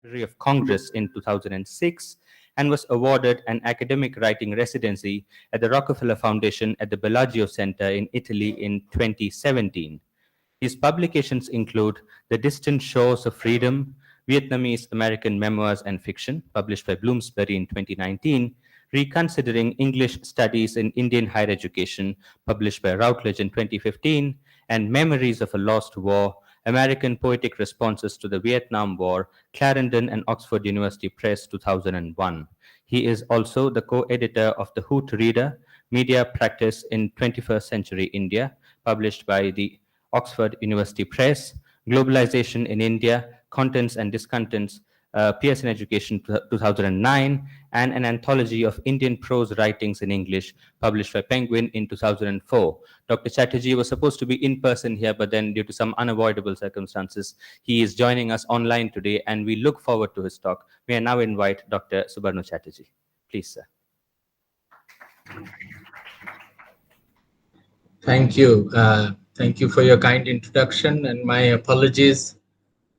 Library of Congress in 2006 and was awarded an academic writing residency at the Rockefeller Foundation at the Bellagio Center in Italy in 2017. His publications include The Distant Shores of Freedom, Vietnamese American Memoirs and Fiction, published by Bloomsbury in 2019, Reconsidering English Studies in Indian Higher Education, published by Routledge in 2015, and Memories of a Lost War, American Poetic Responses to the Vietnam War, Clarendon and Oxford University Press, 2001. He is also the co-editor of The Hoot Reader, Media Practice in 21st Century India, published by the Oxford University Press, Globalization in India, Contents and Discontents, Pearson Education 2009, and an anthology of Indian prose writings in English, published by Penguin in 2004. Dr. Chatterjee was supposed to be in person here, but then due to some unavoidable circumstances, he is joining us online today, and we look forward to his talk. May I now invite Dr. Subarno Chattarji. Please, sir. Thank you. Thank you for your kind introduction, and my apologies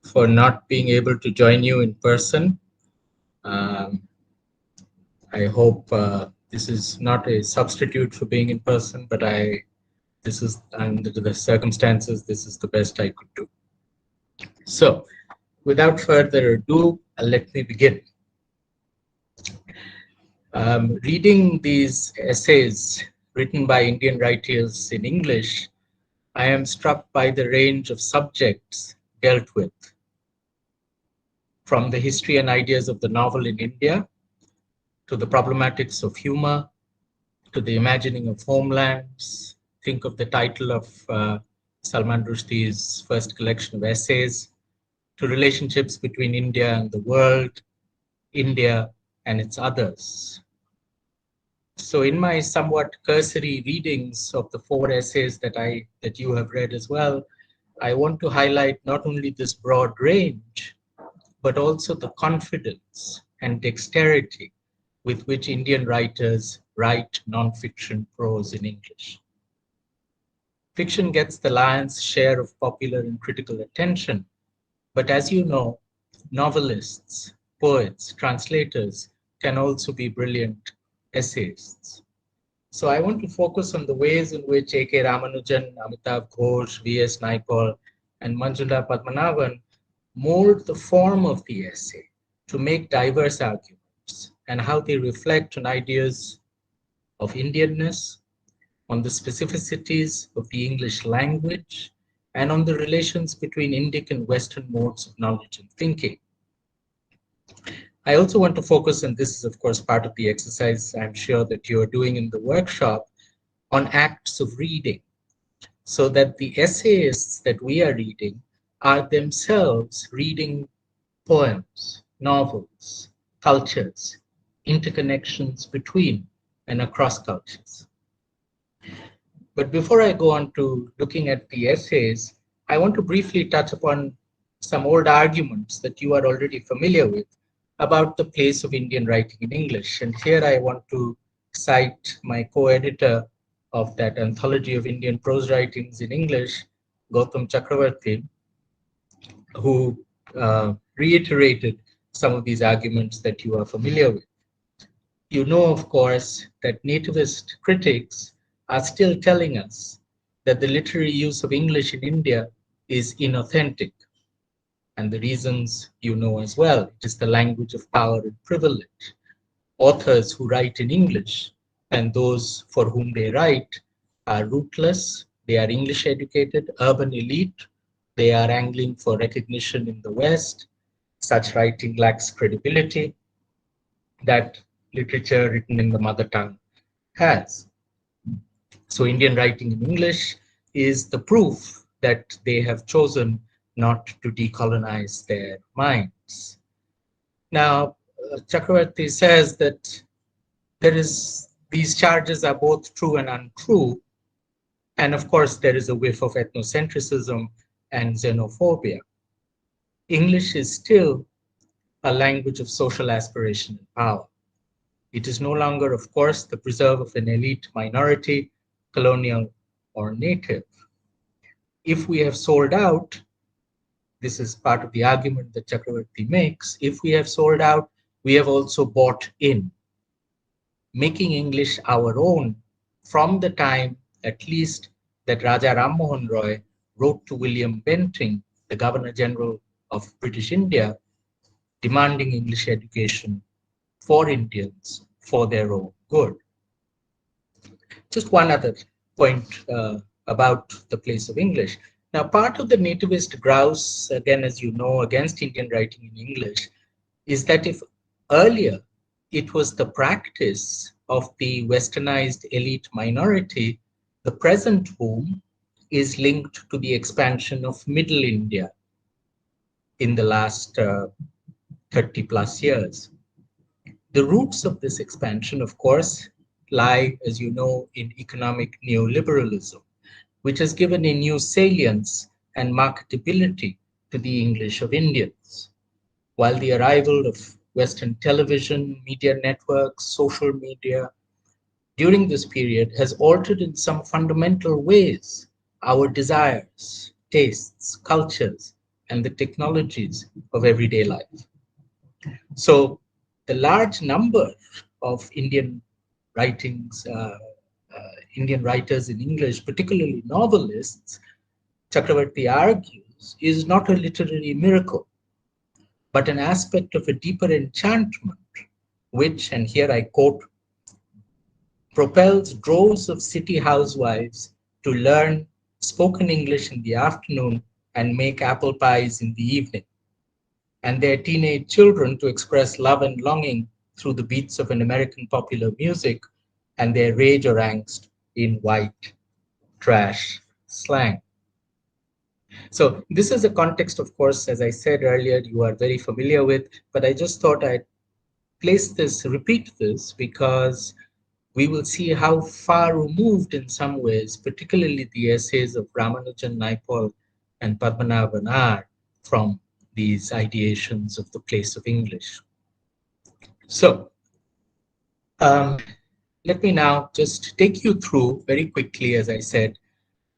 for not being able to join you in person. I hope this is not a substitute for being in person, but this is, under the circumstances, this is the best I could do. So, without further ado, let me begin. Reading these essays written by Indian writers in English, I am struck by the range of subjects dealt with, from the history and ideas of the novel in India, to the problematics of humor, to the imagining of homelands. Think of the title of Salman Rushdie's first collection of essays, to relationships between India and the world, India and its others. So in my somewhat cursory readings of the 4 essays that you have read as well, I want to highlight not only this broad range, but also the confidence and dexterity with which Indian writers write nonfiction prose in English. Fiction gets the lion's share of popular and critical attention, but as you know, novelists, poets, translators can also be brilliant essayists. So I want to focus on the ways in which A.K. Ramanujan, Amitav Ghosh, V.S. Naipaul, and Manjula Padmanabhan mold the form of the essay to make diverse arguments, and how they reflect on ideas of Indianness, on the specificities of the English language, and on the relations between Indic and Western modes of knowledge and thinking. I also want to focus, and this is of course part of the exercise I'm sure that you're doing in the workshop, on acts of reading, so that the essayists that we are reading are themselves reading poems, novels, cultures, interconnections between and across cultures. But before I go on to looking at the essays, I want to briefly touch upon some old arguments that you are already familiar with about the place of Indian writing in English. And here I want to cite my co-editor of that anthology of Indian prose writings in English, Gautam Chakravarti, who reiterated some of these arguments that you are familiar with. You know, of course, that nativist critics are still telling us that the literary use of English in India is inauthentic. And the reasons you know as well. It is the language of power and privilege. Authors who write in English and those for whom they write are rootless, they are English educated, urban elite, they are angling for recognition in the West. Such writing lacks credibility that literature written in the mother tongue has. So Indian writing in English is the proof that they have chosen not to decolonize their minds. Now, Chakravarti says that these charges are both true and untrue. And of course, there is a whiff of ethnocentrism and xenophobia. English is still a language of social aspiration and power. It is no longer, of course, the preserve of an elite minority, colonial or native. If we have sold out, this is part of the argument that Chakravarti makes, if we have sold out, we have also bought in, making English our own from the time, at least, that Raja Ram Mohan Roy wrote to William Bentinck, the Governor General of British India, demanding English education for Indians for their own good. Just one other point about the place of English. Now, part of the nativist grouse, again, as you know, against Indian writing in English, is that if earlier it was the practice of the westernized elite minority, the present boom is linked to the expansion of Middle India in the last 30 plus years. The roots of this expansion, of course, lie, as you know, in economic neoliberalism, which has given a new salience and marketability to the English of Indians. While the arrival of Western television, media networks, social media during this period has altered in some fundamental ways our desires, tastes, cultures, and the technologies of everyday life. So the large number of Indian writings, Indian writers in English, particularly novelists, Chakravarti argues, is not a literary miracle, but an aspect of a deeper enchantment, which, and here I quote, propels droves of city housewives to learn spoken English in the afternoon and make apple pies in the evening, and their teenage children to express love and longing through the beats of an American popular music and their rage or angst in white trash slang. So this is a context, of course, as I said earlier, you are very familiar with, but I just thought I'd repeat this, because we will see how far removed in some ways, particularly the essays of Ramanujan, Naipaul, and Padmanabhan are from these ideations of the place of English. So let me now just take you through very quickly, as I said,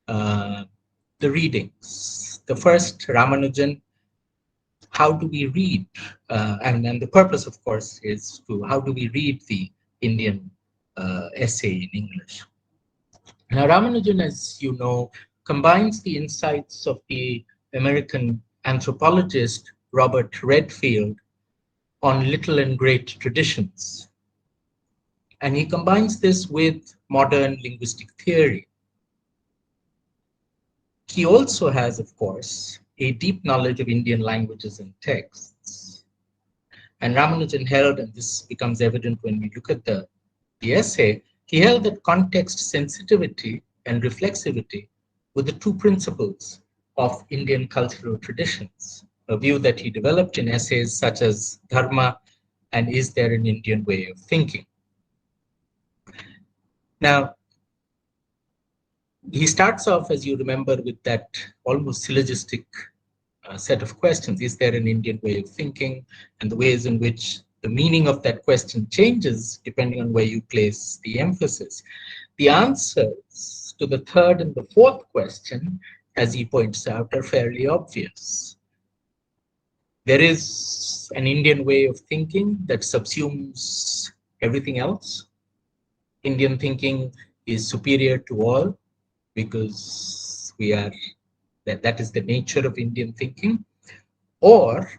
the readings. The first, Ramanujan, how do we read? And the purpose, of course, is to how do we read the Indian essay in English? Now, Ramanujan, as you know, combines the insights of the American anthropologist Robert Redfield on little and great traditions. And he combines this with modern linguistic theory. He also has, of course, a deep knowledge of Indian languages and texts. And Ramanujan held, and this becomes evident when we look at the essay, he held that context sensitivity and reflexivity were the two principles of Indian cultural traditions, a view that he developed in essays such as Dharma and Is There an Indian Way of Thinking? Now, he starts off, as you remember, with that almost syllogistic set of questions. Is there an Indian way of thinking? And the ways in which the meaning of that question changes depending on where you place the emphasis. The answers to the third and the fourth question, as he points out, are fairly obvious. There is an Indian way of thinking that subsumes everything else. Indian thinking is superior to all because that is the nature of Indian thinking, or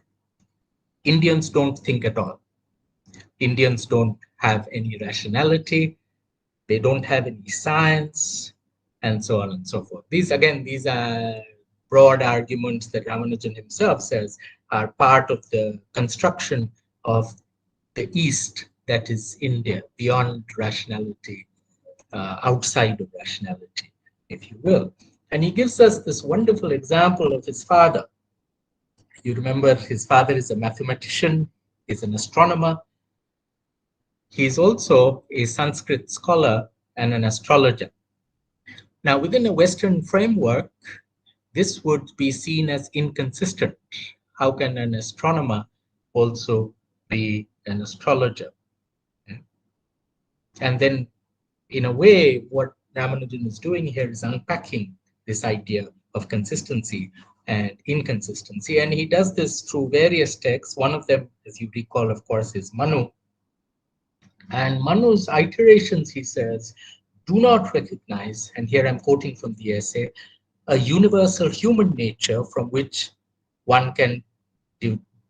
Indians don't think at all. Indians don't have any rationality, they don't have any science, and so on and so forth. These are broad arguments that Ramanujan himself says are part of the construction of the East, that is India, beyond rationality, outside of rationality, if you will. And he gives us this wonderful example of his father. You remember his father is a mathematician, he's an astronomer. He's also a Sanskrit scholar and an astrologer. Now, within a Western framework, this would be seen as inconsistent. How can an astronomer also be an astrologer? And then, in a way, what Ramanujan is doing here is unpacking this idea of consistency and inconsistency. And he does this through various texts. One of them, as you recall, of course, is Manu. And Manu's iterations, he says, do not recognize, and here I'm quoting from the essay, a universal human nature from which one can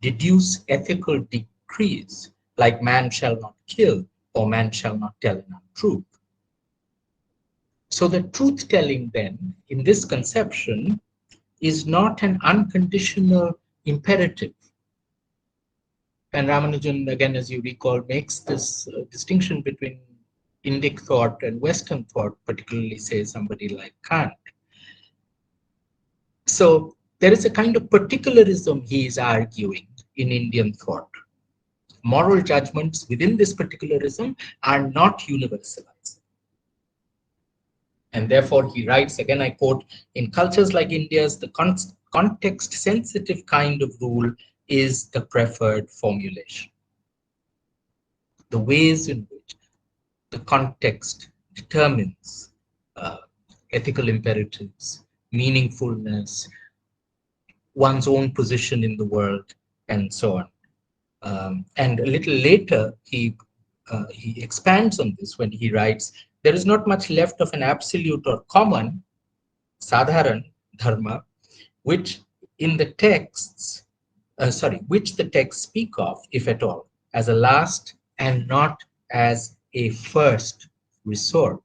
deduce ethical decrees, like man shall not kill or man shall not tell an untruth. So the truth-telling then, in this conception, is not an unconditional imperative. And Ramanujan, again, as you recall, makes this distinction between Indic thought and Western thought, particularly, say, somebody like Kant. So there is a kind of particularism he is arguing in Indian thought. Moral judgments within this particularism are not universalized. And therefore, he writes, again, I quote, in cultures like India's, the context-sensitive kind of rule is the preferred formulation. The ways in which the context determines ethical imperatives, meaningfulness, one's own position in the world, and so on. And a little later, he expands on this when he writes, there is not much left of an absolute or common, sadharan dharma, which in the texts, which the texts speak of, if at all, as a last and not as a first resort.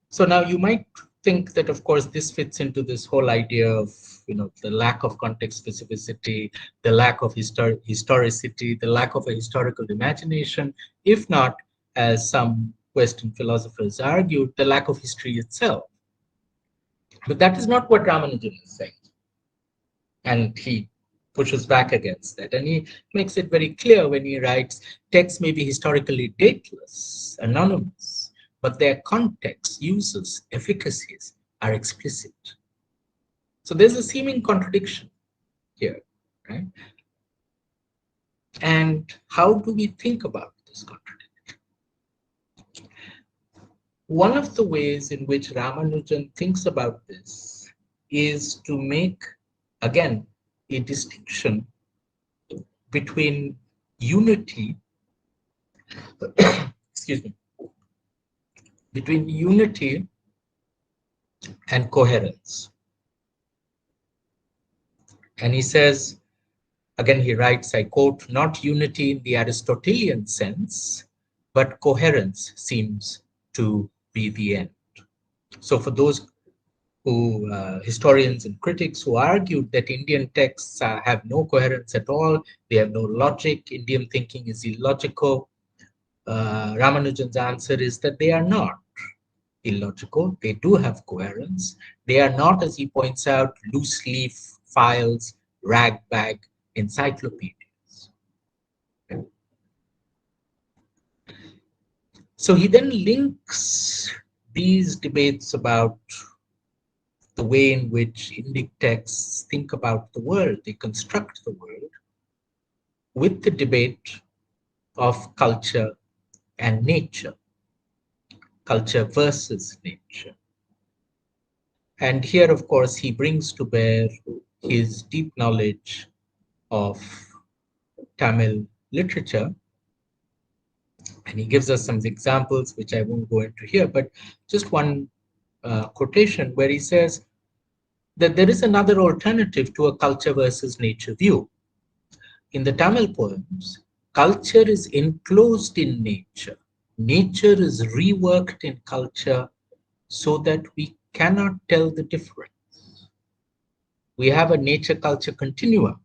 So now you might think that, of course, this fits into this whole idea of, the lack of context specificity, the lack of historicity, the lack of a historical imagination, if not, as some Western philosophers argued, the lack of history itself. But that is not what Ramanujan is saying. And he pushes back against that. And he makes it very clear when he writes, texts may be historically dateless, anonymous, but their context, uses, efficacies are explicit. So there's a seeming contradiction here, right? And how do we think about this contradiction? One of the ways in which Ramanujan thinks about this is to make, again, a distinction between unity, excuse me, between unity and coherence. And he says, again, he writes, I quote, not unity in the Aristotelian sense, but coherence seems to be the end. So for those who, historians and critics who argued that Indian texts have no coherence at all, they have no logic, Indian thinking is illogical, Ramanujan's answer is that they are not illogical. They do have coherence. They are not, as he points out, loose leaf files, ragbag encyclopedias. So he then links these debates about the way in which Indic texts think about the world, they construct the world, with the debate of culture and nature, culture versus nature. And here, of course, he brings to bear his deep knowledge of Tamil literature. And he gives us some examples, which I won't go into here, but just one quotation where he says that there is another alternative to a culture versus nature view. In the Tamil poems, culture is enclosed in nature. Nature is reworked in culture so that we cannot tell the difference. We have a nature-culture continuum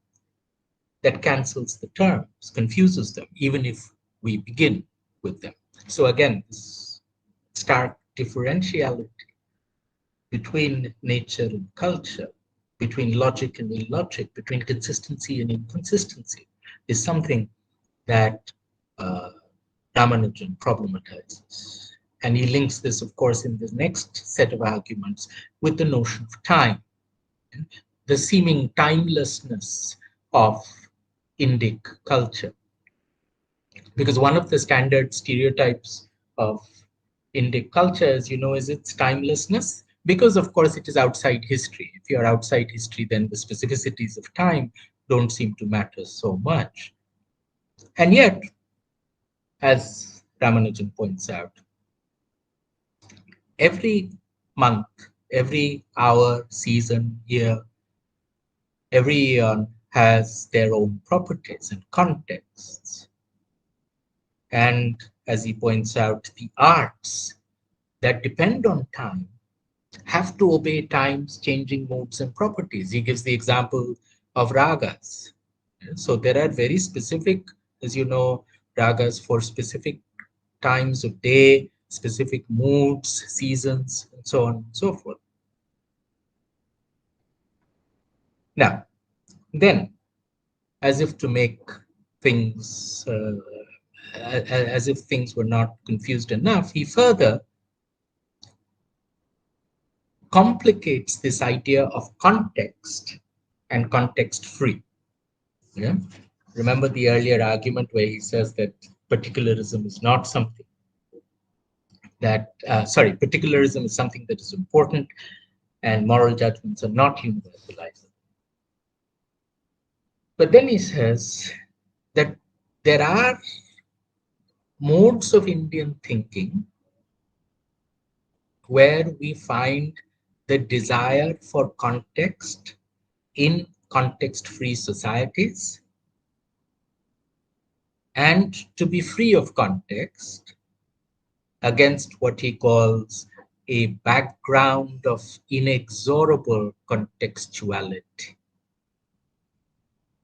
that cancels the terms, confuses them, even if we begin with them. So again, this stark differentiality between nature and culture, between logic and illogic, between consistency and inconsistency, is something that Ramanujan problematizes. And he links this, of course, in the next set of arguments with the notion of time, the seeming timelessness of Indic culture. Because one of the standard stereotypes of Indic culture, as you know, is its timelessness. because of course it is outside history. If you are outside history, then the specificities of time don't seem to matter so much. And yet, as Ramanujan points out, every month, every hour, season, year, every eon has their own properties and contexts. And as he points out, the arts that depend on time have to obey time's changing modes and properties. He gives the example of ragas. So there are very specific, as you know, ragas for specific times of day, specific moods, seasons, and so on and so forth. Now, then, as if to make things, as if things were not confused enough, he further complicates this idea of context and context free. Yeah? Remember the earlier argument where he says that particularism is not something that, particularism is something that is important and moral judgments are not universalized. But then he says that there are modes of Indian thinking where we find the desire for context in context-free societies, and to be free of context against what he calls a background of inexorable contextuality.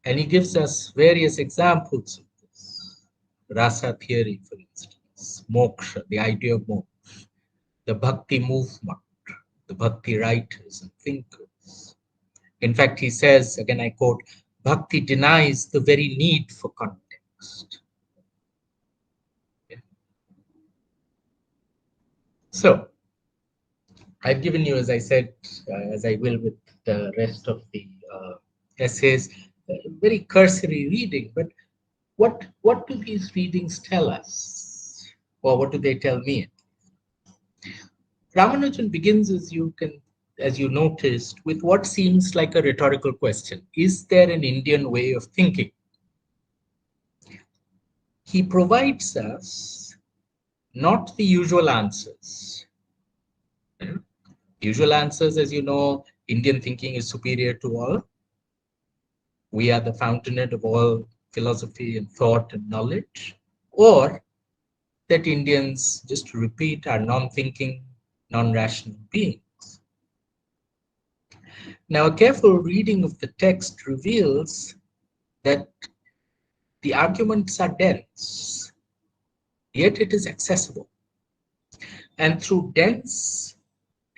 And he gives us various examples of this. Rasa theory, for instance, moksha, the idea of moksha, the bhakti movement, the bhakti writers and thinkers. In fact, he says, again I quote, bhakti denies the very need for context. So, I've given you, as I said, as I will with the rest of the essays, very cursory reading, but what do these readings tell us? Or what do they tell me? Ramanujan begins, as you noticed, with what seems like a rhetorical question. Is there an Indian way of thinking? He provides us not the usual answers. Usual answers, as you know, Indian thinking is superior to all. We are the fountainhead of all philosophy and thought and knowledge. Or that Indians, just to repeat, are non-thinking, non-rational beings. Now, a careful reading of the text reveals that the arguments are dense, yet it is accessible. And through dense,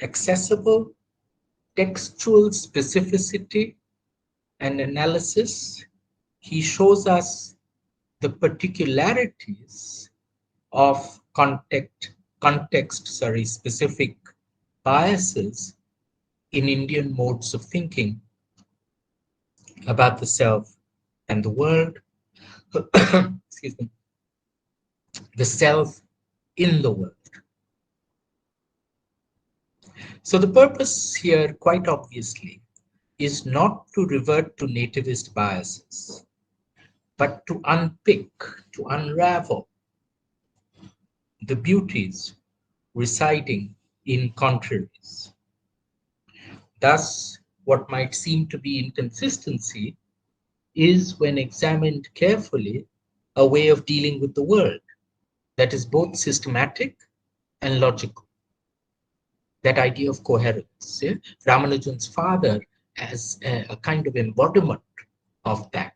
accessible, textual specificity and analysis, he shows us the particularities of context-specific biases in Indian modes of thinking about the self and the world, excuse me, the self in the world. So the purpose here, quite obviously, is not to revert to nativist biases, but to unpick, to unravel the beauties residing in contraries. Thus, what might seem to be inconsistency is, when examined carefully, a way of dealing with the world that is both systematic and logical. That idea of coherence. Yeah? Ramanujan's father as a kind of embodiment of that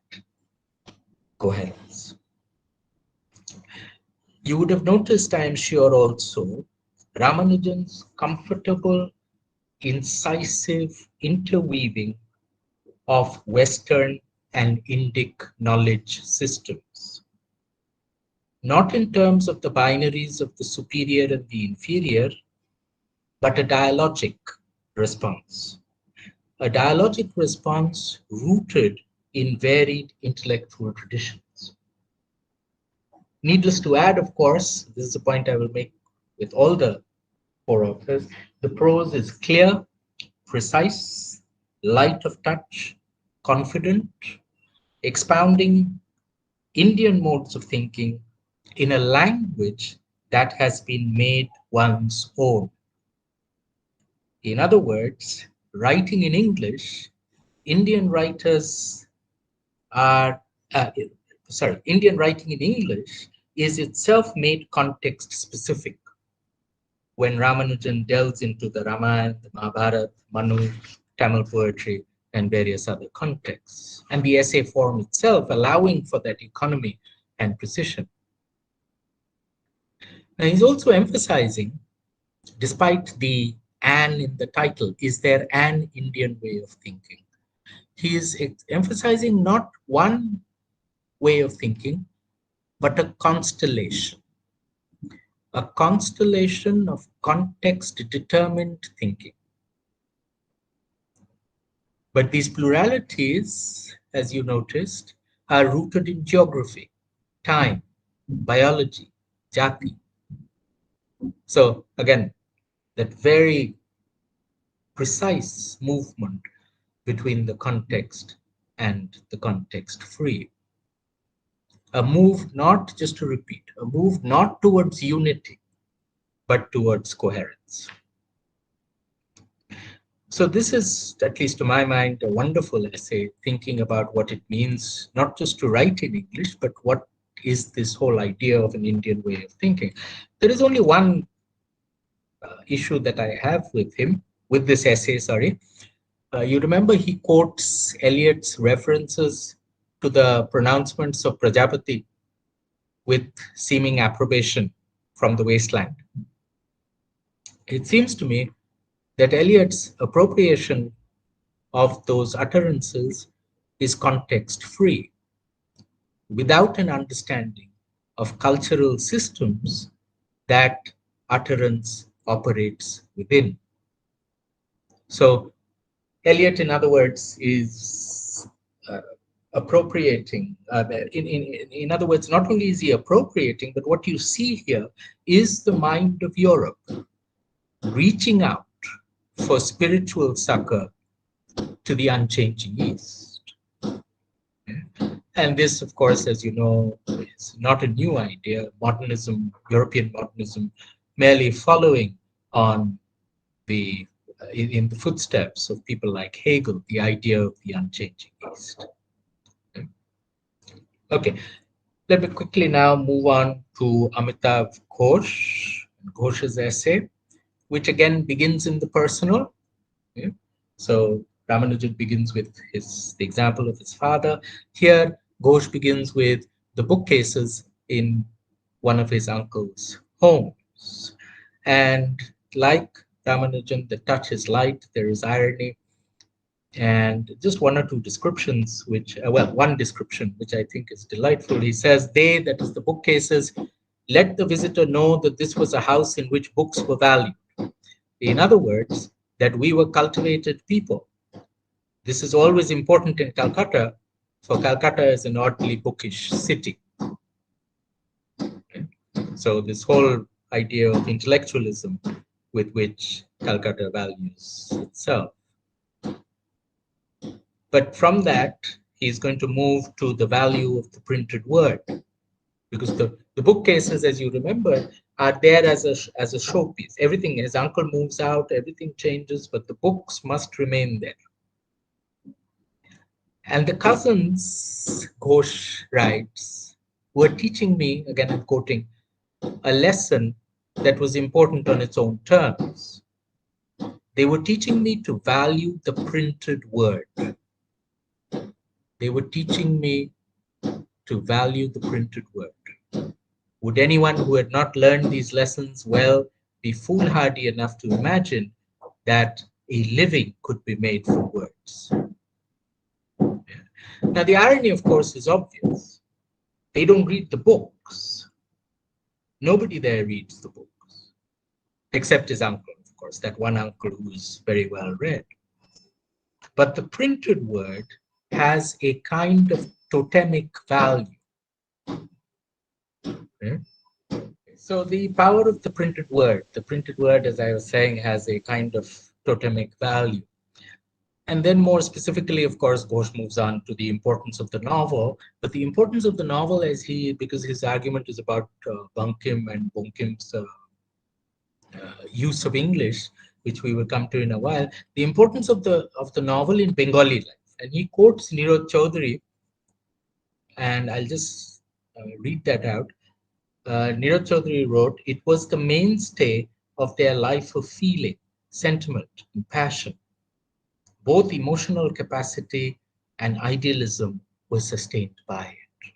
coherence. You would have noticed, I am sure also, Ramanujan's comfortable, incisive interweaving of Western and Indic knowledge systems. Not in terms of the binaries of the superior and the inferior, but a dialogic response. A dialogic response rooted in varied intellectual traditions. Needless to add, of course, this is a point I will make with all the four authors. The prose is clear, precise, light of touch, confident, expounding Indian modes of thinking in a language that has been made one's own. In other words, writing in English, Indian writers are, uh, Indian writing in English is itself made context specific. When Ramanujan delves into the Ramayana, the Mahabharata, Manu, Tamil poetry, and various other contexts, and the essay form itself allowing for that economy and precision. Now, he's also emphasizing, despite the "an" in the title, is there an Indian way of thinking? He is emphasizing not one way of thinking, but a constellation of context-determined thinking. But these pluralities, as you noticed, are rooted in geography, time, biology, jati. So again, that very precise movement between the context and the context-free. A move not just to repeat, a move not towards unity, but towards coherence. So this is, at least to my mind, a wonderful essay thinking about what it means, not just to write in English, but what is this whole idea of an Indian way of thinking. There is only one issue that I have with him, with this essay, sorry. You remember he quotes Eliot's references to the pronouncements of Prajapati with seeming approbation from the wasteland. It seems to me that Eliot's appropriation of those utterances is context-free, without an understanding of cultural systems that utterance operates within. So Eliot, in other words, is appropriating. In other words, not only is he appropriating, but what you see here is the mind of Europe reaching out for spiritual succor to the unchanging East. And this, of course, as you know, is not a new idea. Modernism, European modernism, merely following on the in the footsteps of people like Hegel, the idea of the unchanging East. Okay, let me quickly now move on to Amitav Ghosh's essay, which again begins in the personal. Okay? So Ramanujan begins with the example of his father. Here, Ghosh begins with the bookcases in one of his uncle's homes. And like Ramanujan, the touch is light, there is irony, and just one or two descriptions, which, one description, which I think is delightful. He says, they, that is the bookcases, let the visitor know that this was a house in which books were valued. In other words, that we were cultivated people. This is always important in Calcutta, for Calcutta is an oddly bookish city. Okay? So this whole idea of intellectualism with which Calcutta values itself. But from that, he's going to move to the value of the printed word, because the bookcases, as you remember, are there as a showpiece. Everything, as uncle moves out, everything changes, but the books must remain there. And the cousins, Ghosh writes, were teaching me, again I'm quoting, a lesson that was important on its own terms. They were teaching me to value the printed word. They were teaching me to value the printed word. Would anyone who had not learned these lessons well be foolhardy enough to imagine that a living could be made from words? Now, the irony, of course, is obvious. They don't read the books. Nobody there reads the books, except his uncle, of course, that one uncle who's very well read. But the printed word has a kind of totemic value. Okay? So the power of the printed word, as I was saying, has a kind of totemic value. And then more specifically, of course, Ghosh moves on to the importance of the novel. But the importance of the novel, because his argument is about Bankim and Bunkim's use of English, which we will come to in a while, the importance of the novel in Bengali life. And he quotes Nirod Chaudhary, and I'll just read that out. Nirad Chaudhary wrote, "It was the mainstay of their life of feeling, sentiment, and passion. Both emotional capacity and idealism were sustained by it."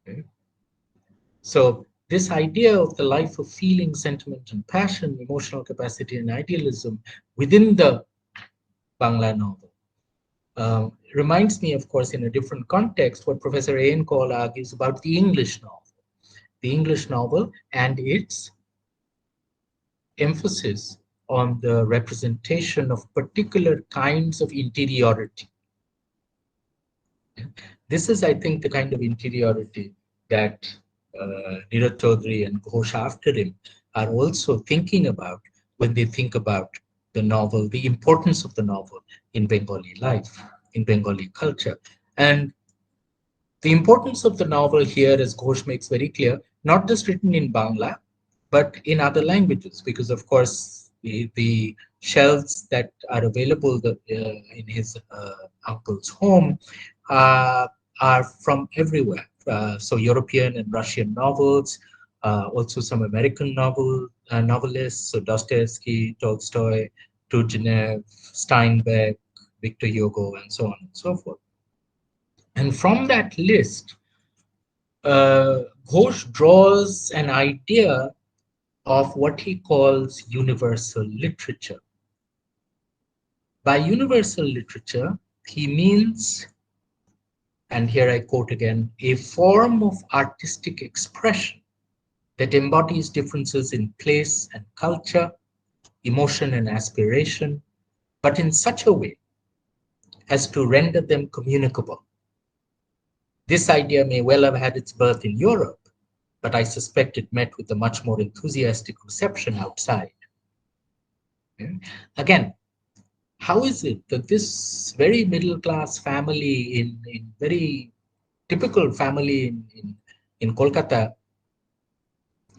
Okay? So this idea of the life of feeling, sentiment, and passion, emotional capacity, and idealism within the Bangla novel reminds me, of course, in a different context, what Professor A.N. Cole argues about the English novel. The English novel and its emphasis on the representation of particular kinds of interiority. This is, I think, the kind of interiority that Nirad Chaudhary and Ghosh after him are also thinking about when they think about the novel, the importance of the novel in Bengali life, in Bengali culture. And the importance of the novel here, as Ghosh makes very clear, not just written in Bangla, but in other languages, because of course the shelves that are available in his uncle's home are from everywhere. So European and Russian novels, also some American novelists, so Dostoevsky, Tolstoy, Turgenev, Steinbeck, Victor Hugo, and so on and so forth. And from that list, Ghosh draws an idea of what he calls universal literature. By universal literature, he means, and here I quote again, a form of artistic expression that embodies differences in place and culture, emotion and aspiration, but in such a way as to render them communicable. This idea may well have had its birth in Europe, but I suspect it met with a much more enthusiastic reception outside. Okay? Again, how is it that this very middle-class family in very typical family in Kolkata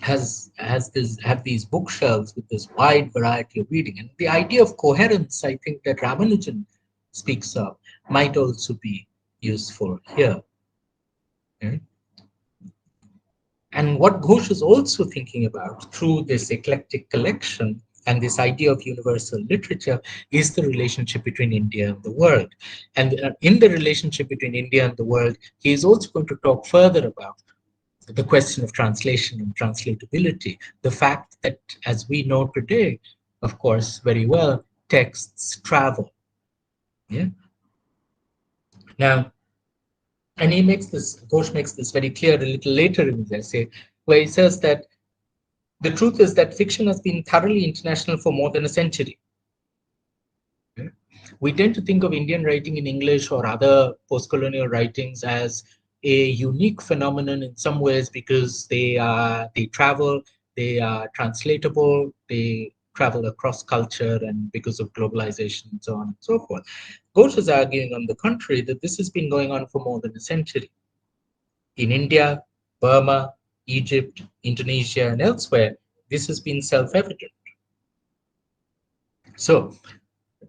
have these bookshelves with this wide variety of reading? And the idea of coherence, I think, that Ramanujan speaks of might also be useful here. Okay? And what Ghosh is also thinking about through this eclectic collection and this idea of universal literature is the relationship between India and the world. And in the relationship between India and the world, he is also going to talk further about the question of translation and translatability. The fact that, as we know today, of course, very well, texts travel. Yeah. Now, and Ghosh makes this very clear a little later in his essay, where he says that the truth is that fiction has been thoroughly international for more than a century. We tend to think of Indian writing in English or other post-colonial writings as a unique phenomenon in some ways because they travel, they are translatable, they travel across culture, and because of globalization and so on and so forth. Ghosh is arguing, on the contrary, that this has been going on for more than a century. In India, Burma, Egypt, Indonesia, and elsewhere, this has been self-evident. So,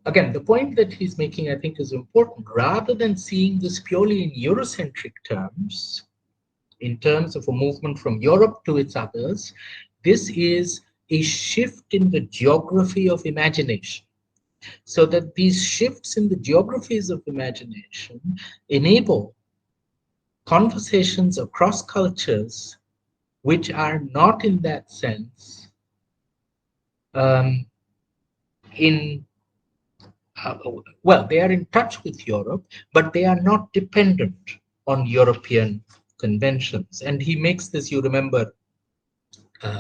again, the point that he's making, I think, is important. Rather than seeing this purely in Eurocentric terms, in terms of a movement from Europe to its others, this is a shift in the geography of imagination. So that these shifts in the geographies of imagination enable conversations across cultures which are not in that sense well, they are in touch with Europe, but they are not dependent on European conventions. And he makes this, you remember,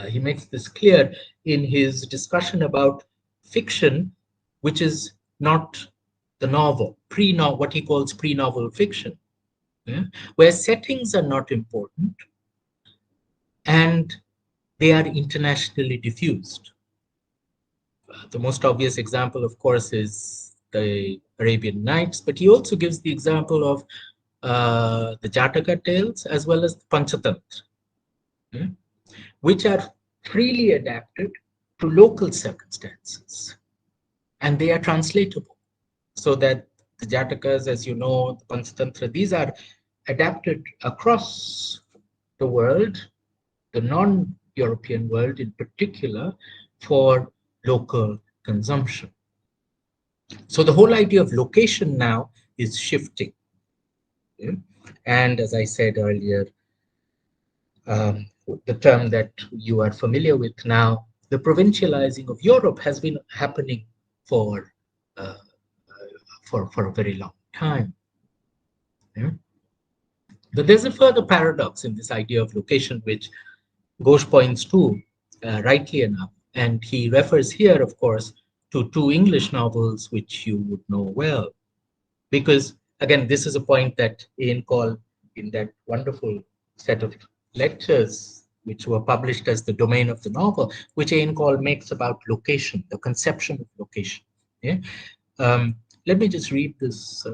he makes this clear in his discussion about fiction, which is not the novel, what he calls pre-novel fiction, where settings are not important and they are internationally diffused. The most obvious example, of course, is the Arabian Nights, but he also gives the example of the Jataka tales as well as the Panchatantra, which are freely adapted to local circumstances, and they are translatable. So that the Jatakas, as you know, the Panchatantra, these are adapted across the world, the non-European world in particular, for local consumption. So the whole idea of location now is shifting. Yeah? And as I said earlier, the term that you are familiar with now, the provincializing of Europe has been happening for uh, for a very long time. Yeah? But there's a further paradox in this idea of location, which Ghosh points to, rightly enough. And he refers here, of course, to two English novels, which you would know well. Because, again, this is a point that Ian Call, in that wonderful set of lectures, which were published as The Domain of the Novel, which Ian Call makes about location, the conception of location. Yeah? Let me just read this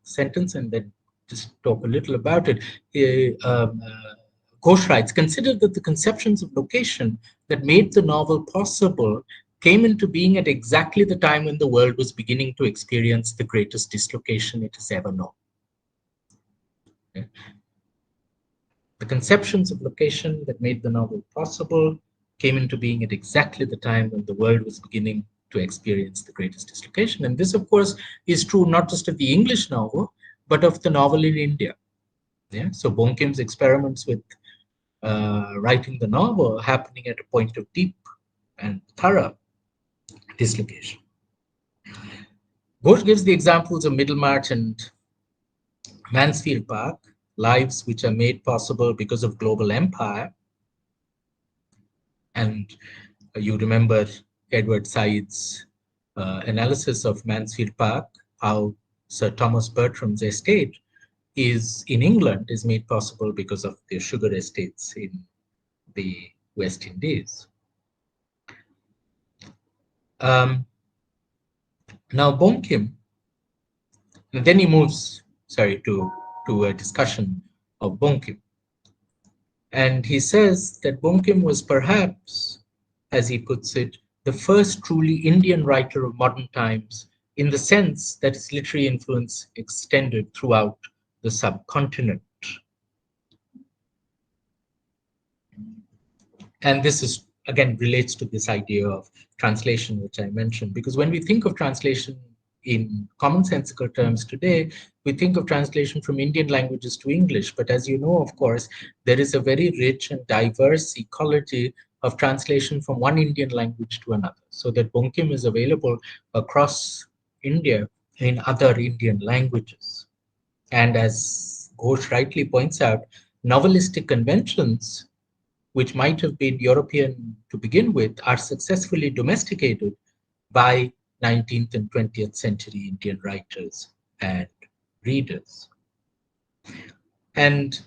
sentence and then just talk a little about it. Ghosh writes, consider that the conceptions of location that made the novel possible came into being at exactly the time when the world was beginning to experience the greatest dislocation it has ever known. Okay. The conceptions of location that made the novel possible came into being at exactly the time when the world was beginning to experience the greatest dislocation. And this, of course, is true not just of the English novel, but of the novel in India. Yeah? So Bonkim's experiments with writing the novel happening at a point of deep and thorough dislocation. Ghosh gives the examples of Middlemarch and Mansfield Park, lives which are made possible because of global empire. And you remember Edward Said's analysis of Mansfield Park, how Sir Thomas Bertram's estate is in England is made possible because of the sugar estates in the West Indies. Now Bonkim, and then he moves, to a discussion of Bonkim. And he says that Bonkim was perhaps, as he puts it, the first truly Indian writer of modern times, in the sense that his literary influence extended throughout the subcontinent. And this is, again, relates to this idea of translation, which I mentioned, because when we think of translation in commonsensical terms today, we think of translation from Indian languages to English. But as you know, of course, there is a very rich and diverse ecology of translation from one Indian language to another. So that Bonkim is available across India in other Indian languages. And as Ghosh rightly points out, novelistic conventions, which might have been European to begin with, are successfully domesticated by 19th and 20th century Indian writers and readers. And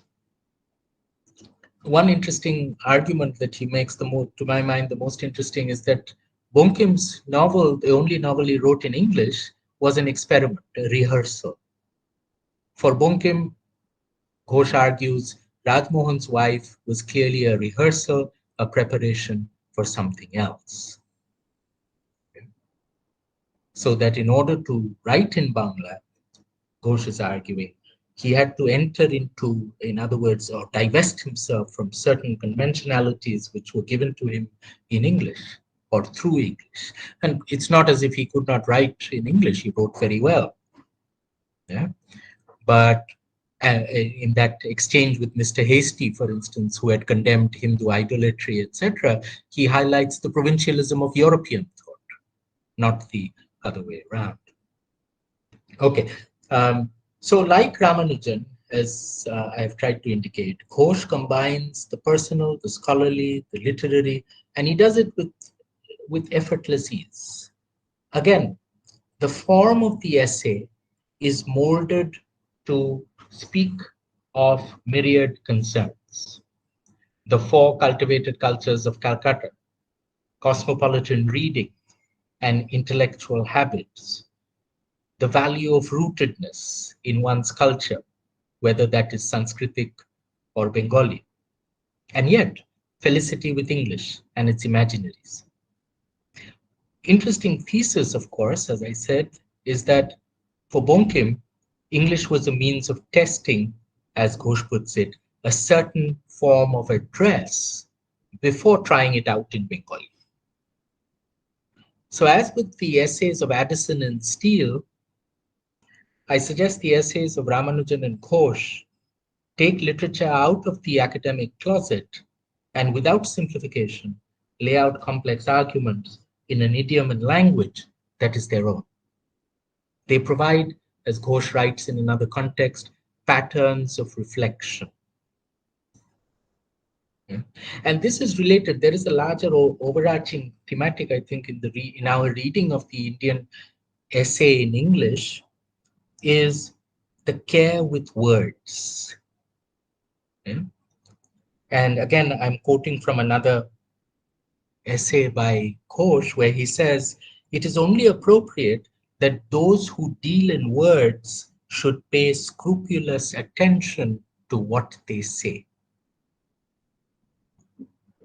one interesting argument that he makes, to my mind, the most interesting, is that Bonkim's novel, the only novel he wrote in English, was an experiment, a rehearsal. For Bonkim, Ghosh argues, Rajmohan's wife was clearly a rehearsal, a preparation for something else. So that in order to write in Bangla, Ghosh is arguing, he had to enter into, in other words, or divest himself from certain conventionalities which were given to him in English or through English. And it's not as if he could not write in English, he wrote very well. Yeah? But in that exchange with Mr. Hasty, for instance, who had condemned Hindu idolatry, etc., he highlights the provincialism of European thought, not the other way around. Okay, so like Ramanujan, as I've tried to indicate, Ghosh combines the personal, the scholarly, the literary, and he does it with effortless ease. Again, the form of the essay is molded to speak of myriad concerns. the four cultivated cultures of Calcutta, cosmopolitan reading and intellectual habits, the value of rootedness in one's culture, whether that is Sanskritic or Bengali, and yet felicity with English and its imaginaries. Interesting thesis, of course, as I said, is that for Bonkim, English was a means of testing, as Ghosh puts it, a certain form of address before trying it out in Bengali. So as with the essays of Addison and Steele, I suggest the essays of Ramanujan and Ghosh take literature out of the academic closet and without simplification, lay out complex arguments in an idiom and language that is their own. They provide, as Ghosh writes in another context, patterns of reflection. And this is related. There is a larger overarching thematic, I think, in our reading of the Indian essay in English, is the care with words. And again, I'm quoting from another essay by Ghosh, where he says, it is only appropriate that those who deal in words should pay scrupulous attention to what they say.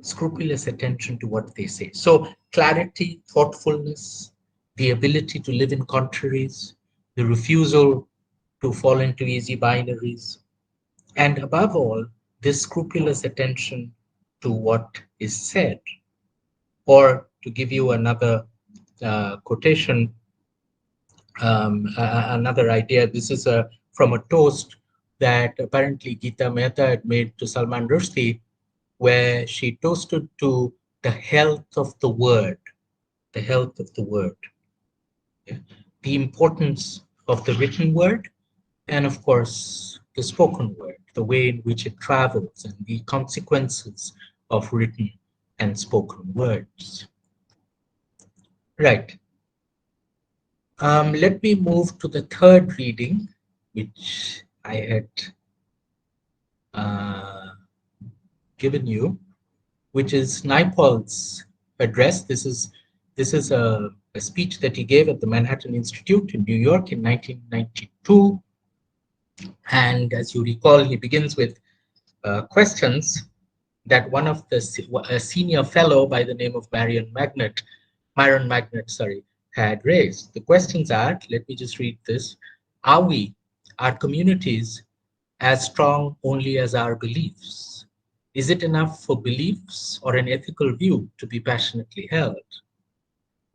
Scrupulous attention to what they say. So clarity, thoughtfulness, the ability to live in contraries, the refusal to fall into easy binaries, and above all, this scrupulous attention to what is said. Or to give you another quotation, another idea, this is from a toast that apparently Geeta Mehta had made to Salman Rushdie, where she toasted to the health of the word, the health of the word, the importance of the written word, and of course, the spoken word, the way in which it travels and the consequences of written and spoken words. Right. Let me move to the third reading, which I had given you, which is Naipaul's address. This is a speech that he gave at the Manhattan Institute in New York in 1992. And as you recall, he begins with questions that one of the a senior fellow by the name of Myron Magnet, had raised. The questions are, let me just read this. Are communities as strong only as our beliefs? Is it enough for beliefs or an ethical view to be passionately held?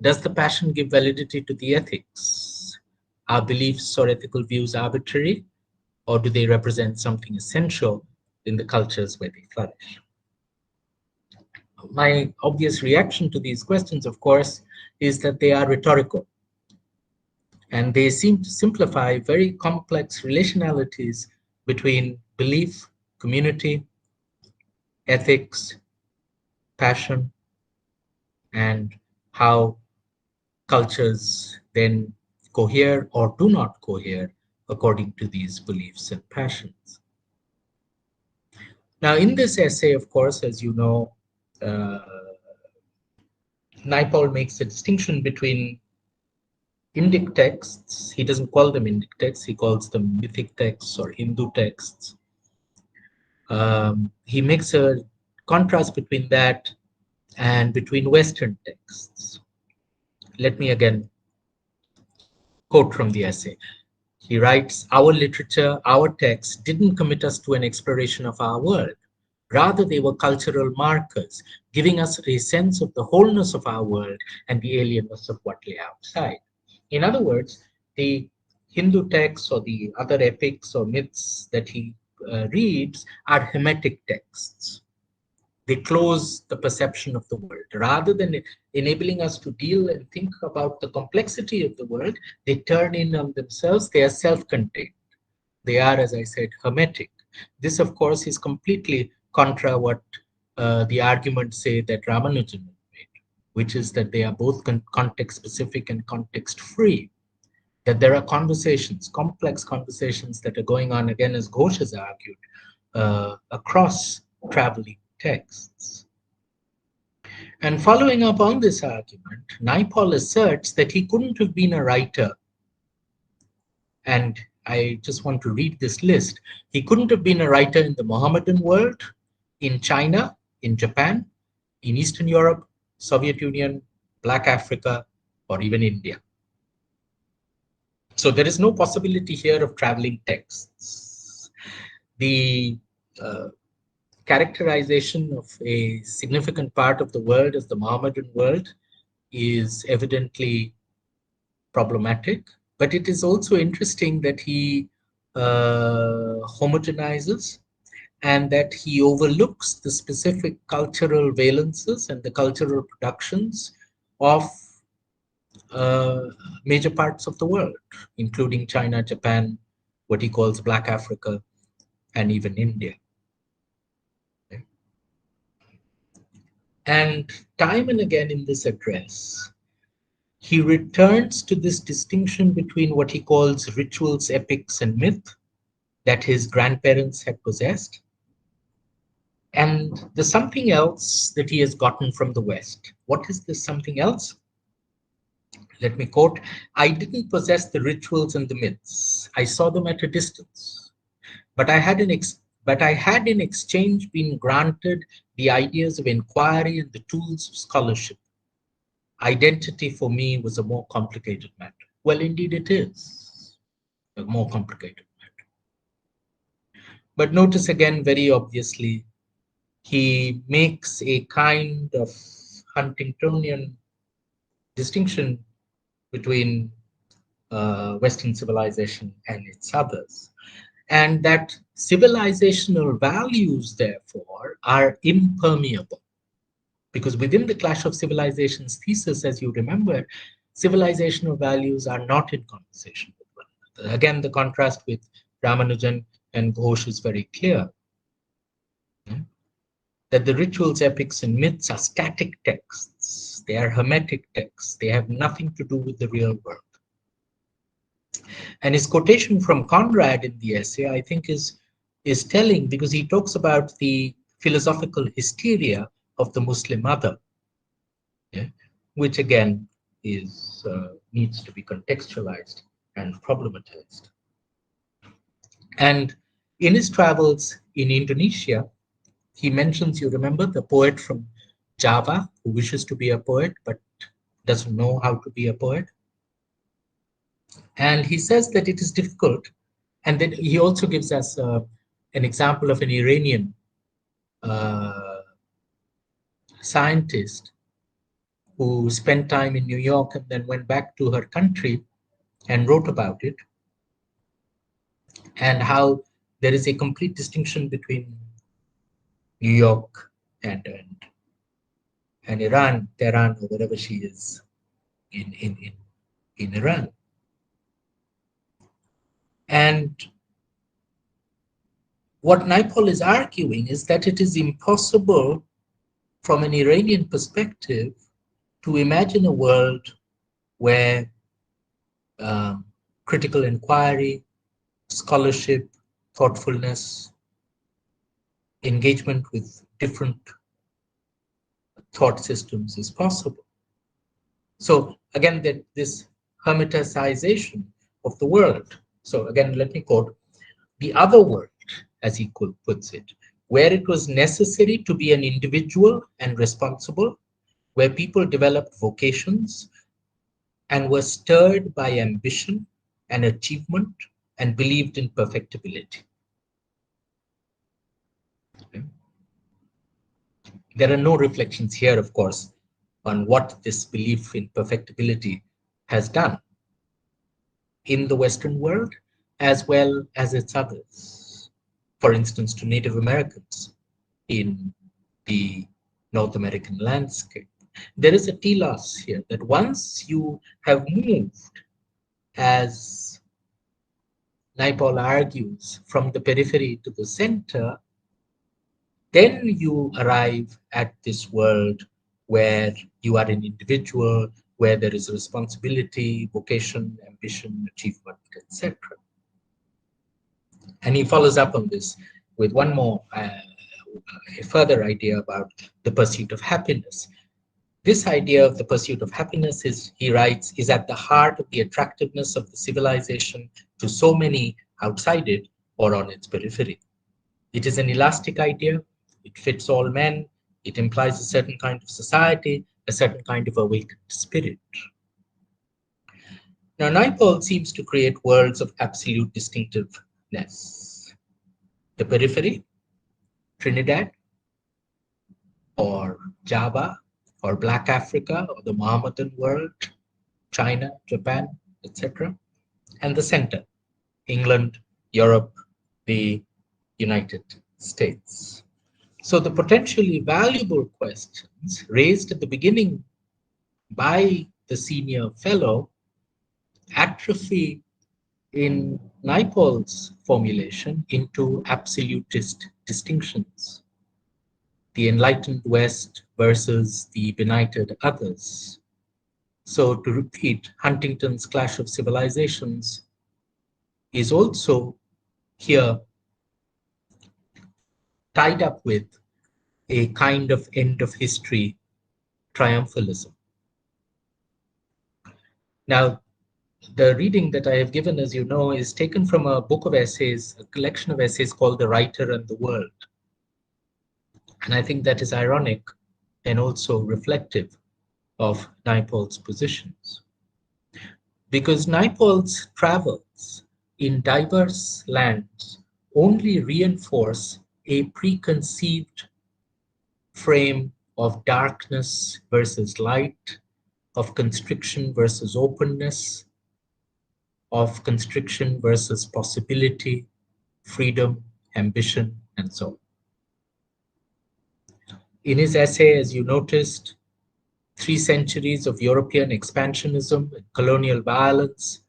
Does the passion give validity to the ethics? Are beliefs or ethical views arbitrary, or do they represent something essential in the cultures where they flourish? My obvious reaction to these questions, of course, is that they are rhetorical. And they seem to simplify very complex relationalities between belief, community, ethics, passion, and how cultures then cohere or do not cohere according to these beliefs and passions. Now, in this essay, of course, as you know, Naipaul makes a distinction between Indic texts. He doesn't call them Indic texts, he calls them mythic texts or Hindu texts. He makes a contrast between that and between Western texts. Let me again quote from the essay. He writes, our literature, our texts didn't commit us to an exploration of our world. Rather, they were cultural markers, giving us a sense of the wholeness of our world and the alienness of what lay outside. In other words, the Hindu texts or the other epics or myths that he reads are hermetic texts. They close the perception of the world. Rather than enabling us to deal and think about the complexity of the world, they turn in on themselves. They are self-contained. They are, as I said, hermetic. This, of course, is completely contra what the arguments say that Ramanujan made, which is that they are both context-specific and context-free. That there are conversations, complex conversations that are going on, again, as Ghosh has argued, across traveling texts. And following up on this argument, Naipaul asserts that he couldn't have been a writer. And I just want to read this list. He couldn't have been a writer in the Mohammedan world, in China, in Japan, in Eastern Europe, Soviet Union, Black Africa, or even India. So there is no possibility here of traveling texts. The characterization of a significant part of the world as the Mohammedan world is evidently problematic, but it is also interesting that he homogenizes and that he overlooks the specific cultural valences and the cultural productions of major parts of the world, including China, Japan, what he calls Black Africa, and even India. And time and again in this address, he returns to this distinction between what he calls rituals, epics, and myth that his grandparents had possessed, and the something else that he has gotten from the West. What is this something else? Let me quote, "I didn't possess the rituals and the myths. I saw them at a distance. But I had in exchange been granted the ideas of inquiry and the tools of scholarship. Identity for me was a more complicated matter." Well, indeed it is a more complicated matter. But notice again, very obviously, he makes a kind of Huntingtonian distinction between Western civilization and its others. And that civilizational values, therefore, are impermeable. Because within the Clash of Civilizations thesis, as you remember, civilizational values are not in conversation with one another. Again, the contrast with Ramanujan and Ghosh is very clear. That the rituals, epics, and myths are static texts. They are hermetic texts. They have nothing to do with the real world. And his quotation from Conrad in the essay, I think, is telling, because he talks about the philosophical hysteria of the Muslim mother, which again is needs to be contextualized and problematized. And in his travels in Indonesia, he mentions, you remember, the poet from Java who wishes to be a poet but doesn't know how to be a poet. And he says that it is difficult. And then he also gives us an example of an Iranian scientist who spent time in New York and then went back to her country and wrote about it, and how there is a complete distinction between New York and Iran, Tehran, or wherever she is in Iran. And what Naipaul is arguing is that it is impossible from an Iranian perspective to imagine a world where critical inquiry, scholarship, thoughtfulness, engagement with different thought systems is possible. So again, that this hermeticization of the world. So again, let me quote, "The other world," as he puts it, "where it was necessary to be an individual and responsible, where people developed vocations and were stirred by ambition and achievement and believed in perfectibility." Okay. There are no reflections here, of course, on what this belief in perfectibility has done in the Western world as well as its others. For instance, to Native Americans in the North American landscape. There is a telos here that once you have moved, as Naipaul argues, from the periphery to the center, then you arrive at this world where you are an individual, where there is responsibility, vocation, ambition, achievement, etc. And he follows up on this with one more a further idea about the pursuit of happiness. This idea of the pursuit of happiness is, he writes, is at the heart of the attractiveness of the civilization to so many outside it or on its periphery. It is an elastic idea. It fits all men. It implies a certain kind of society, a certain kind of awakened spirit. Now, Naipaul seems to create worlds of absolute distinctiveness. The periphery, Trinidad, or Java, or Black Africa, or the Mohammedan world, China, Japan, etc. And the center, England, Europe, the United States. So the potentially valuable questions raised at the beginning by the senior fellow atrophy in Naipaul's formulation into absolutist distinctions. The enlightened West versus the benighted others. So to repeat, Huntington's Clash of Civilizations is also here tied up with a kind of end of history triumphalism. Now, the reading that I have given, as you know, is taken from a book of essays, a collection of essays called The Writer and the World. And I think that is ironic and also reflective of Naipaul's positions. Because Naipaul's travels in diverse lands only reinforce a preconceived frame of darkness versus light, of constriction versus openness, of constriction versus possibility, freedom, ambition, and so on. In his essay, as you noticed, 3 centuries of European expansionism and colonial violence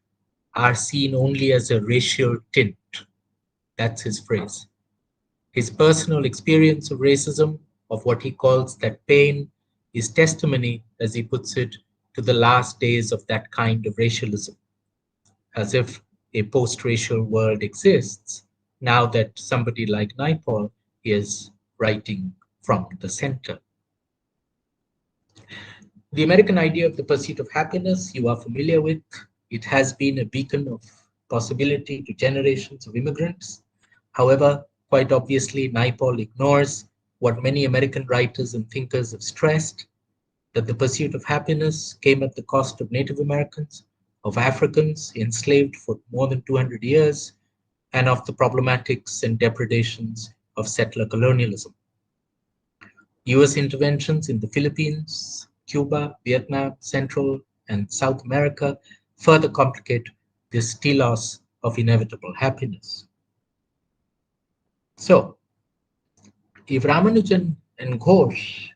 are seen only as a racial tint. That's his phrase. His personal experience of racism, of what he calls that pain, is testimony, as he puts it, to the last days of that kind of racialism, as if a post-racial world exists now that somebody like Naipaul is writing from the center. The American idea of the pursuit of happiness you are familiar with. It has been a beacon of possibility to generations of immigrants. However, quite obviously, Naipaul ignores what many American writers and thinkers have stressed, that the pursuit of happiness came at the cost of Native Americans, of Africans enslaved for more than 200 years, and of the problematics and depredations of settler colonialism. US interventions in the Philippines, Cuba, Vietnam, Central and South America further complicate this telos of inevitable happiness. So, if Ramanujan and Ghosh,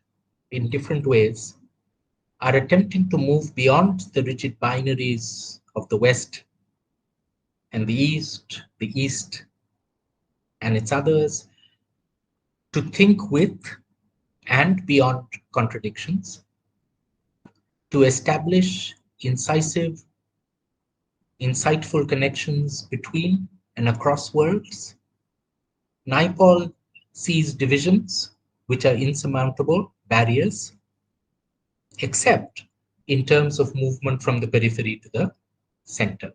in different ways, are attempting to move beyond the rigid binaries of the West and the East and its others, to think with and beyond contradictions, to establish incisive, insightful connections between and across worlds, Naipaul sees divisions which are insurmountable barriers, except in terms of movement from the periphery to the center.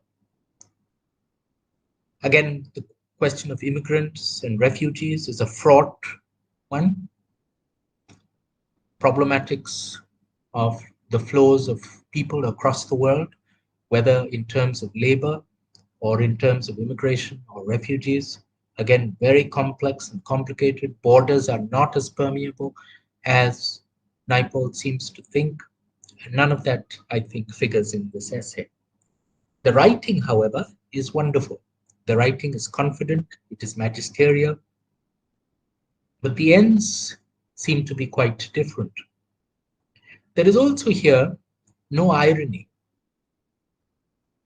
Again, the question of immigrants and refugees is a fraught one. Problematics of the flows of people across the world, whether in terms of labor or in terms of immigration or refugees. Again, very complex and complicated. Borders are not as permeable as Naipaul seems to think. And none of that, I think, figures in this essay. The writing, however, is wonderful. The writing is confident, it is magisterial, but the ends seem to be quite different. There is also here no irony,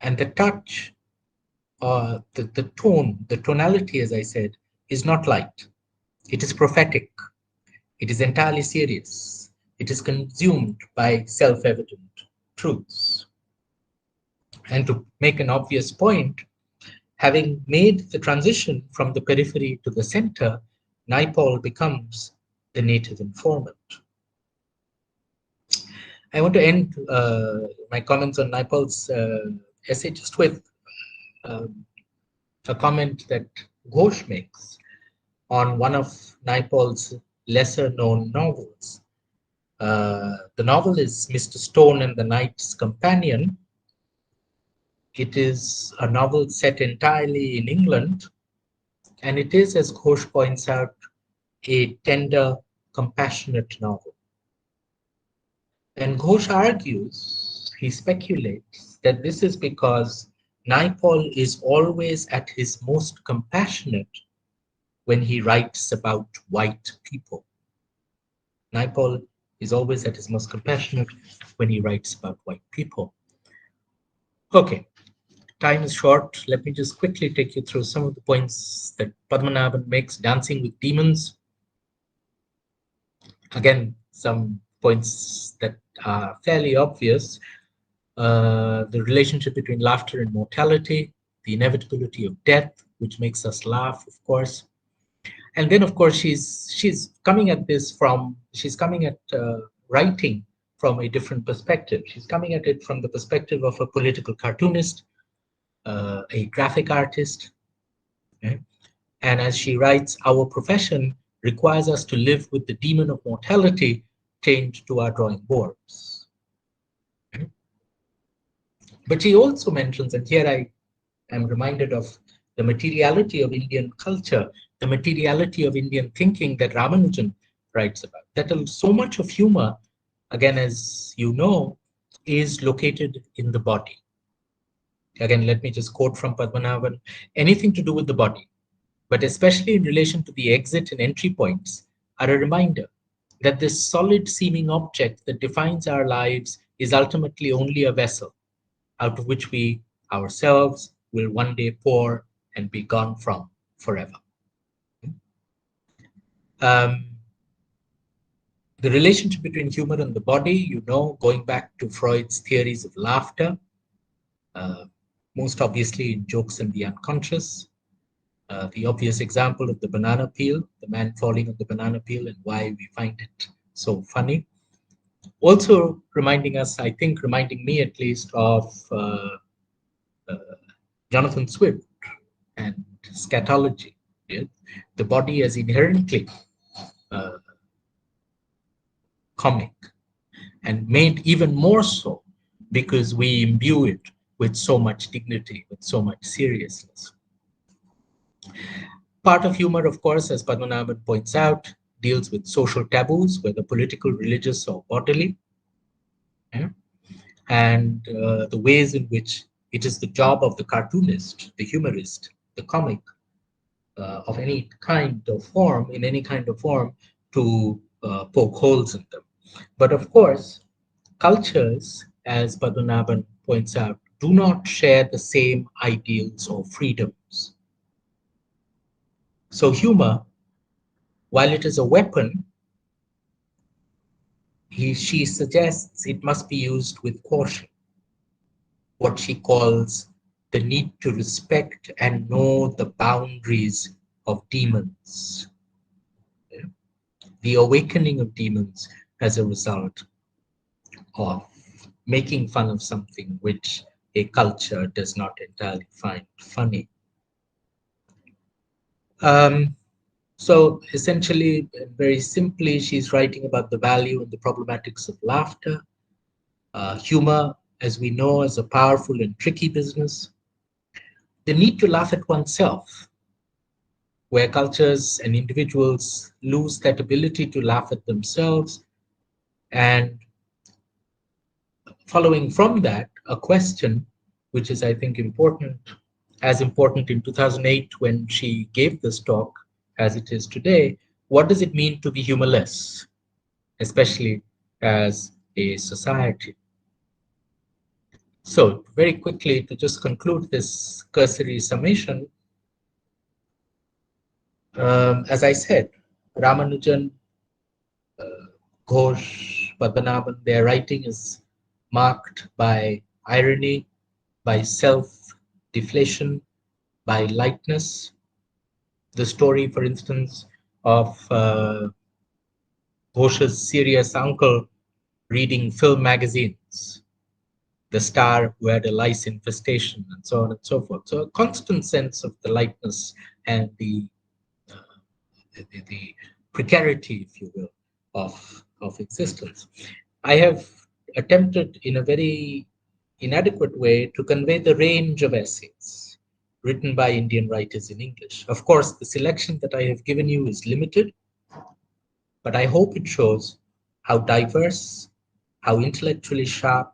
and the touch, the tone, the tonality, as I said, is not light. It is prophetic. It is entirely serious. It is consumed by self-evident truths. And to make an obvious point, having made the transition from the periphery to the center, Naipaul becomes the native informant. I want to end my comments on Naipaul's essay just with a comment that Ghosh makes on one of Naipaul's lesser known novels. The novel is Mr. Stone and the Knight's Companion. It is a novel set entirely in England, and it is, as Ghosh points out, a tender, compassionate novel. And Ghosh argues, he speculates, that this is because Naipaul is always at his most compassionate when he writes about white people. Naipaul is always at his most compassionate when he writes about white people. Okay, time is short. Let me just quickly take you through some of the points that Padmanabhan makes. Dancing with Demons. Again, some points that are fairly obvious. The relationship between laughter and mortality, the inevitability of death, which makes us laugh, of course. And then, of course, she's coming at this from, she's coming at writing from a different perspective. She's coming at it from the perspective of a political cartoonist, a graphic artist. Okay? And as she writes, our profession requires us to live with the demon of mortality chained to our drawing boards. Okay? But she also mentions, and here I am reminded of the materiality of Indian culture, the materiality of Indian thinking that Ramanujan writes about. That so much of humor, again, as you know, is located in the body. Again, let me just quote from Padmanabhan, anything to do with the body, but especially in relation to the exit and entry points, are a reminder that this solid seeming object that defines our lives is ultimately only a vessel out of which we ourselves will one day pour and be gone from forever. The relationship between humor and the body, you know, going back to Freud's theories of laughter, most obviously in Jokes and the Unconscious, the obvious example of the banana peel, the man falling on the banana peel and why we find it so funny. Also reminding us, I think, reminding me at least of Jonathan Swift and scatology, yeah? The body as inherently comic, and made even more so because we imbue it with so much dignity, with so much seriousness. Part of humor, of course, as Padmanabhan points out, deals with social taboos, whether political, religious, or bodily, yeah? And the ways in which it is the job of the cartoonist, the humorist, the comic, of any kind of form, in any kind of form, to poke holes in them. But of course, cultures, as Padmanabhan points out, do not share the same ideals or freedoms. So humor, while it is a weapon, she suggests it must be used with caution. What she calls the need to respect and know the boundaries of demons. The awakening of demons as a result of making fun of something which a culture does not entirely find funny. So essentially, very simply, she's writing about the value and the problematics of laughter. Humor, as we know, is a powerful and tricky business. The need to laugh at oneself, where cultures and individuals lose that ability to laugh at themselves. And following from that, a question, which is, I think, important, as important in 2008 when she gave this talk as it is today, what does it mean to be humorless, especially as a society? So very quickly, to just conclude this cursory summation, as I said, Ramanujan, Ghosh, Padmanabhan, their writing is marked by irony, by self-deflation, by lightness. The story, for instance, of Ghosh's serious uncle reading film magazines, the star who had a lice infestation, and so on and so forth. So a constant sense of the lightness and the precarity, if you will, of existence. I have attempted in a very inadequate way to convey the range of essays written by Indian writers in English. Of course, the selection that I have given you is limited, but I hope it shows how diverse, how intellectually sharp,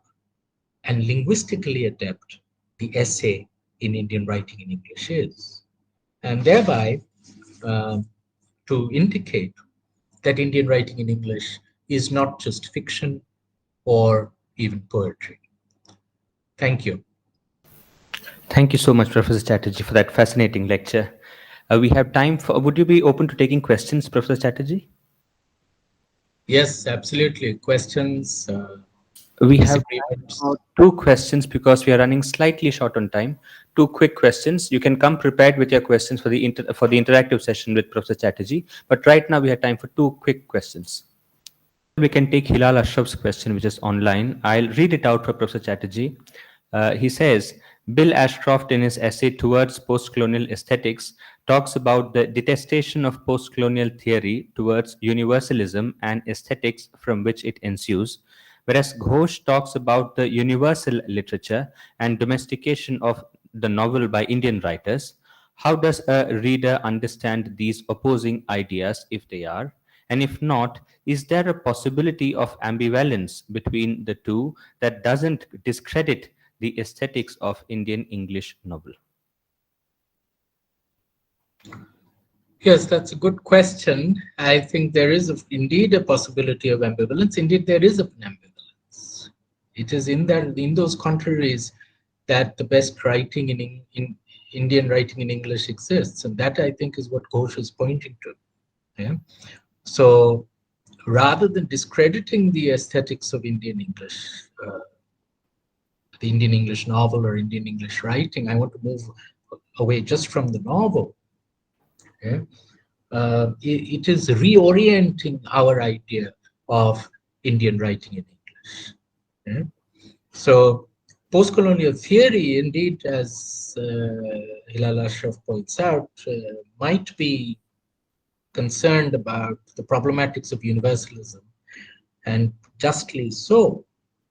and linguistically adept the essay in Indian writing in English is, and thereby to indicate that Indian writing in English is not just fiction or even poetry. Thank you. Thank you so much, Professor Chatterjee, for that fascinating lecture. We have time for, would you be open to taking questions, Professor Chatterjee? Yes, absolutely. Questions, We have time disagreements. for two questions because we are running slightly short on time. Two quick questions. You can come prepared with your questions for the interactive session with Professor Chatterjee. But right now we have time for two quick questions. We can take Hilal Ashraf's question, which is online. I'll read it out for Professor Chatterjee. He says, Bill Ashcroft, in his essay Towards Postcolonial Aesthetics, talks about the detestation of postcolonial theory towards universalism and aesthetics from which it ensues, whereas Ghosh talks about the universal literature and domestication of the novel by Indian writers. How does a reader understand these opposing ideas, if they are? And if not, is there a possibility of ambivalence between the two that doesn't discredit the aesthetics of Indian English novel? Yes, that's a good question. I think there is indeed a possibility of ambivalence. Indeed, there is an ambivalence. It is in those contraries that the best writing in Indian writing in English exists, and that I think is what Ghosh is pointing to. Yeah. So rather than discrediting the aesthetics of Indian English, the Indian English novel or Indian English writing, I want to move away just from the novel. Yeah. It is reorienting our idea of Indian writing in English. Yeah. So postcolonial theory, indeed, as Hilal Ashraf points out, might be concerned about the problematics of universalism, and justly so.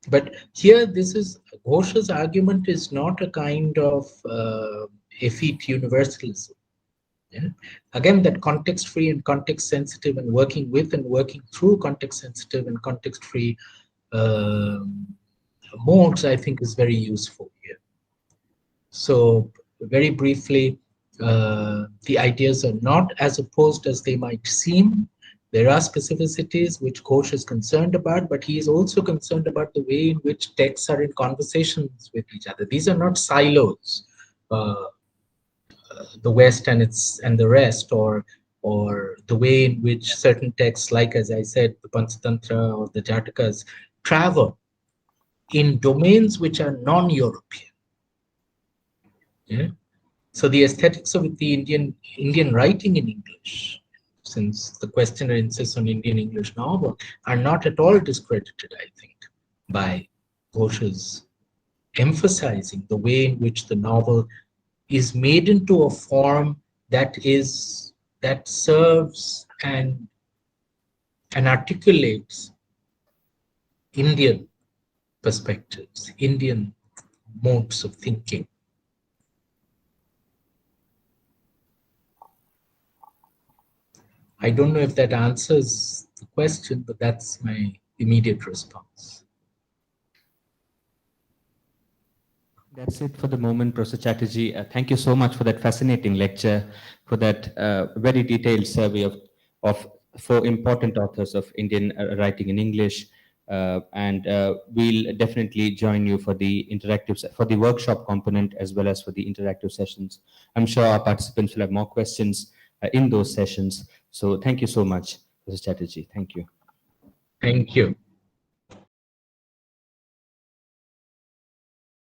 But here, Ghosh's argument is not a kind of effete universalism. Yeah? Again, that context-free and context-sensitive and working with and working through context-sensitive and context-free modes, I think, is very useful here. So very briefly, the ideas are not as opposed as they might seem. There are specificities which Ghosh is concerned about, but he is also concerned about the way in which texts are in conversations with each other. These are not silos, the West and the rest, or the way in which certain texts, like as I said, the Panchatantra or the Jatakas, travel in domains which are non-European. Yeah? So the aesthetics of the Indian writing in English, since the questioner insists on Indian English novel, are not at all discredited, I think, by Ghosh's emphasizing the way in which the novel is made into a form that serves and articulates Indian perspectives, Indian modes of thinking. I don't know if that answers the question, but that's my immediate response. That's it for the moment, Professor Chatterjee. Thank you so much for that fascinating lecture, for that very detailed survey of four important authors of Indian writing in English. And we'll definitely join you for the for the workshop component as well as for the interactive sessions. I'm sure our participants will have more questions in those sessions. So thank you so much, Professor Chatterjee. Thank you. Thank you.